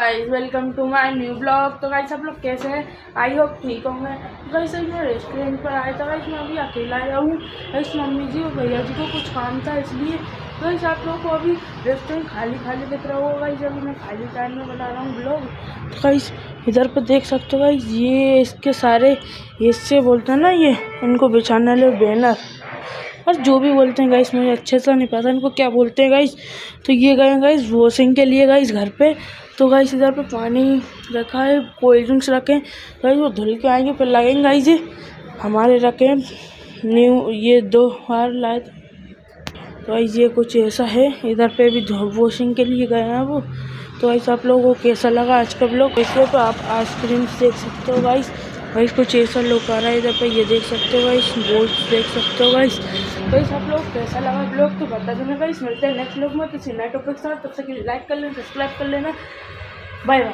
Guys welcome to my new blog. तो guys आप लोग कैसे हैं? आई होप ठीक होंगे। गाइस मैं रेस्टोरेंट पर आया था। गाइस मैं अभी अकेला आया हूँ। गाइस मम्मी जी और भैया जी को कुछ काम था इसलिए। गाइस आप लोगों को अभी रेस्टोरेंट खाली खाली दिख रहा होगा। गाइस अभी मैं खाली टाइम में बना रहा हूँ ब्लॉग। तो गाइस इधर पर देख सकते हो गाइस, ये इसके सारे इससे बोलते हैं ना, ये इनको बिछाने वाले बैनर और जो भी बोलते हैं गाइस, मुझे अच्छे से नहीं पता इनको क्या बोलते हैं गाइस। तो ये गए गाइस वॉशिंग के लिए गाइस घर पे। तो गाइस इधर पे पानी रखा है, कोल्ड ड्रिंक्स रखे हैं गाइस, वो धुल के आएंगे फिर लगेंगे गाइस। ये हमारे रखे न्यू, ये 2 बार लाए थे। तो गाइस ये कुछ ऐसा है। इधर पे भी वॉशिंग के लिए गए हैं वो। तो गाइस आप लोगों को कैसा लगा आज का ब्लॉग? इसके पे आप आइसक्रीम देख सकते हो गाइस। गाइस कुछ ऐसा लुक आ रहा है इधर पे, ये देख सकते हो गाइस, बोर्ड देख सकते हो गाइस। गाइस आप लोग कैसा लगा ब्लॉग तो बता देना गाइस। मिलते हैं नेक्स्ट ब्लॉग में किसी नए टॉपिक के साथ। तब तक लाइक कर लेना, सब्सक्राइब कर लेना। Bye bye.